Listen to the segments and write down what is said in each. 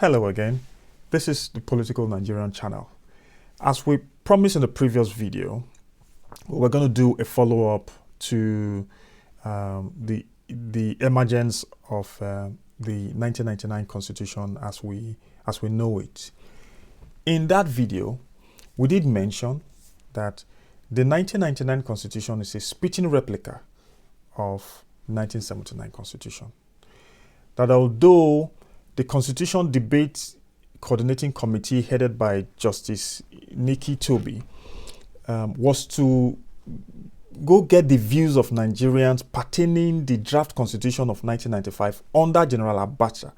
Hello again, this is the Political Nigerian channel. As we promised in the previous video, we're going to do a follow-up to the emergence of the 1999 Constitution as we know it. In that video, we did mention that the 1999 Constitution is a spitting replica of 1979 Constitution. That although the Constitution Debate Coordinating Committee headed by Justice Nikki Toby was to go get the views of Nigerians pertaining the draft Constitution of 1995 under General Abacha,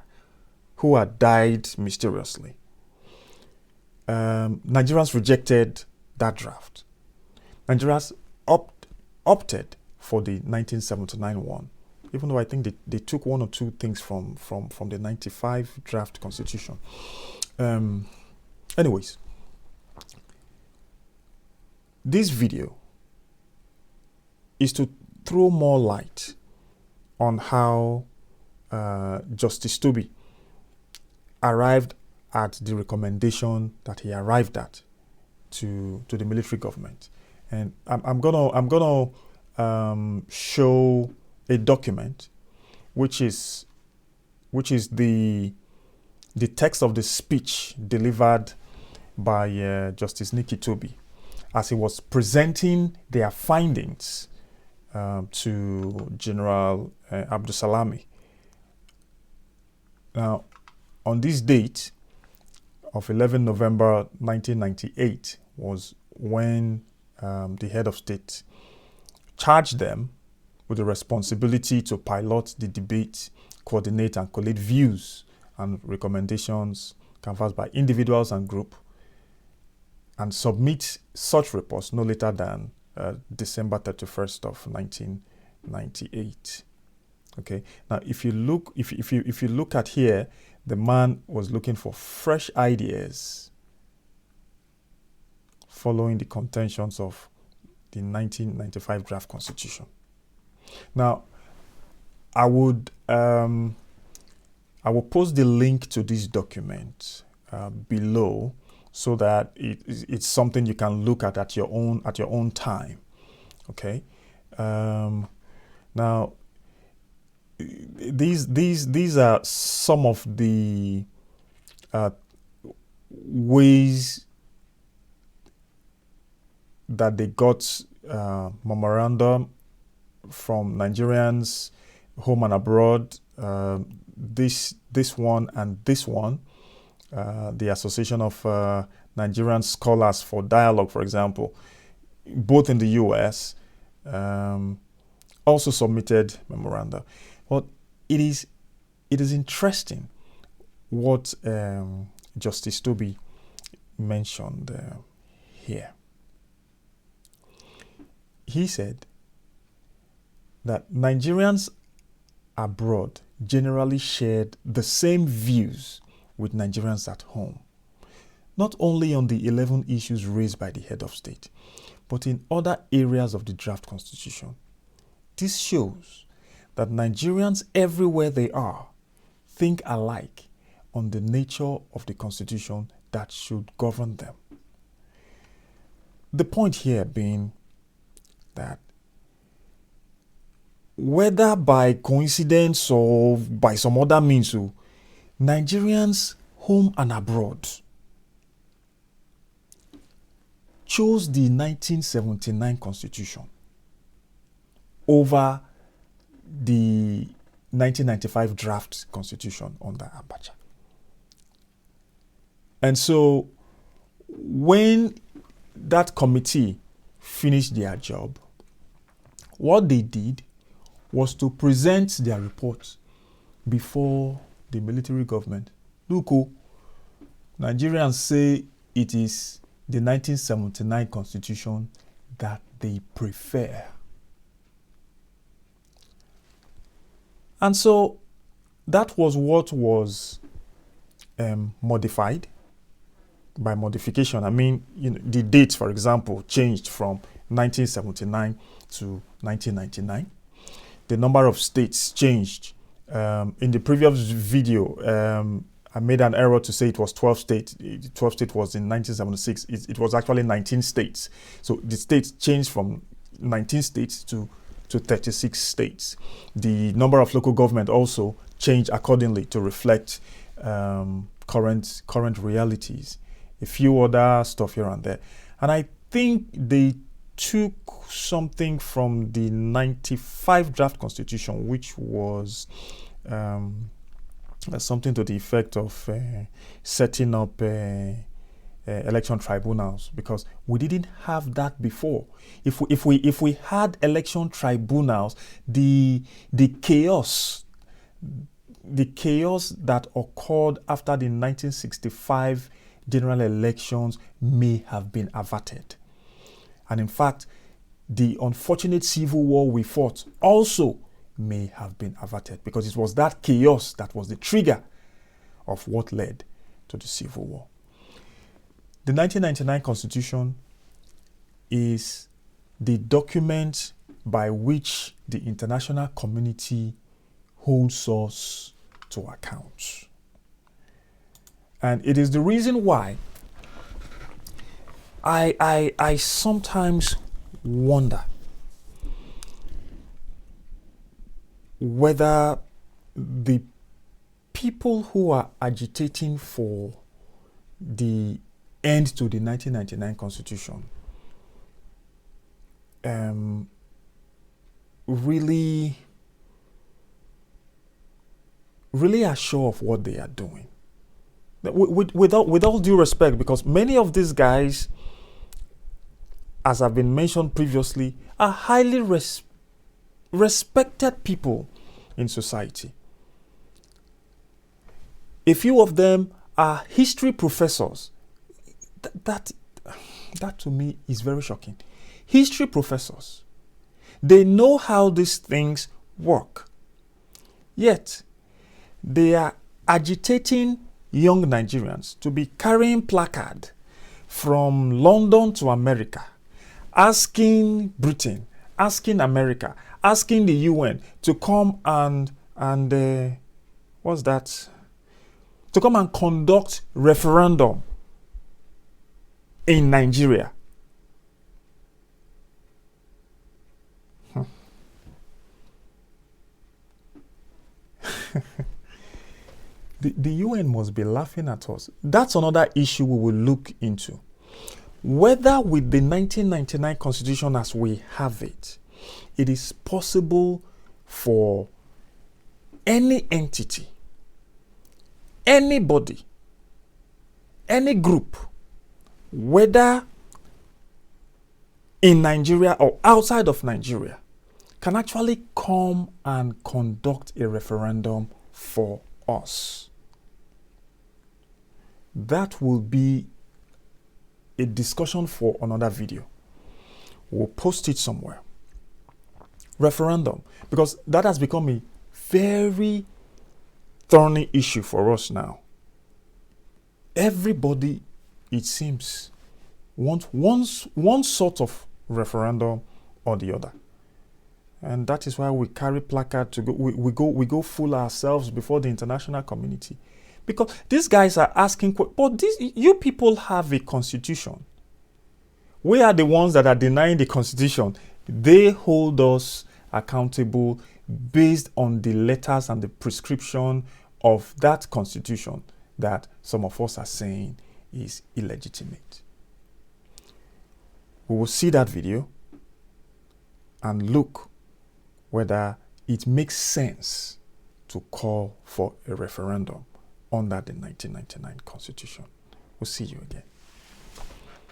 who had died mysteriously. Nigerians rejected that draft. Nigerians opted for the 1979 one, even though I think they took one or two things from the 95 draft Constitution. Anyways, this video is to throw more light on how Justice Toby arrived at the recommendation that he arrived at to the military government. And I'm gonna show a document which is the text of the speech delivered by Justice Nikki Toby as he was presenting their findings to General Abdulsalami. Now, on this date of 11 November 1998 was when the head of state charged them with the responsibility to pilot the debate, coordinate and collate views and recommendations canvassed by individuals and group, and submit such reports no later than December 31st of 1998. Okay. Now, if you look at here, the man was looking for fresh ideas following the contentions of the 1995 draft Constitution. Now, I will post the link to this document below, so that it's something you can look at your own time. Okay. Now, these are some of the ways that they got memorandum from Nigerians home and abroad. This one and this one, the Association of Nigerian Scholars for Dialogue, for example, both in the US, also submitted memoranda. Well, it is interesting what Justice Toby mentioned here. He said that Nigerians abroad generally shared the same views with Nigerians at home, not only on the 11 issues raised by the head of state, but in other areas of the draft Constitution. This shows that Nigerians everywhere they are think alike on the nature of the Constitution that should govern them. The point here being that whether by coincidence or by some other means, Nigerians home and abroad chose the 1979 Constitution over the 1995 draft Constitution under Abacha. And so when that committee finished their job, what they did was to present their report before the military government. Look, Nigerians say it is the 1979 Constitution that they prefer. And so that was what was modified. By modification, I mean, the dates, for example, changed from 1979 to 1999. The number of states changed. In the previous video, I made an error to say it was 12 states. 12 states was in 1976. It was actually 19 states. So the states changed from 19 states to 36 states. The number of local government also changed accordingly to reflect current realities. A few other stuff here and there. And I think they took something from the 95 draft constitution, which was something to the effect of setting up election tribunals, because we didn't have that before. If we had election tribunals, the chaos that occurred after the 1965 general elections may have been averted. And in fact, the unfortunate civil war we fought also may have been averted, because it was that chaos that was the trigger of what led to the civil war. The 1999 Constitution is the document by which the international community holds us to account. And it is the reason why I sometimes wonder whether the people who are agitating for the end to the 1999 Constitution really are sure of what they are doing. With all due respect, because many of these guys, as have been mentioned previously, are highly respected people in society. A few of them are history professors. That to me is very shocking. History professors. They know how these things work. Yet, they are agitating young Nigerians to be carrying placard from London to America, asking Britain, asking America, asking the UN to come and what's that? To come and conduct referendum in Nigeria. The UN must be laughing at us. That's another issue we will look into. Whether with the 1999 Constitution as we have it, it is possible for any entity, anybody, any group, whether in Nigeria or outside of Nigeria, can actually come and conduct a referendum for us. That will be a discussion for another video. We'll post it somewhere. Referendum, because that has become a very thorny issue for us now. Everybody, it seems, wants one sort of referendum or the other. And that is why we carry placard to go. We go fool ourselves before the international community, because these guys are asking. But you people have a constitution. We are the ones that are denying the constitution. They hold us accountable based on the letters and the prescription of that constitution that some of us are saying is illegitimate. We will see that video and look whether it makes sense to call for a referendum under the 1999 Constitution. We'll see you again.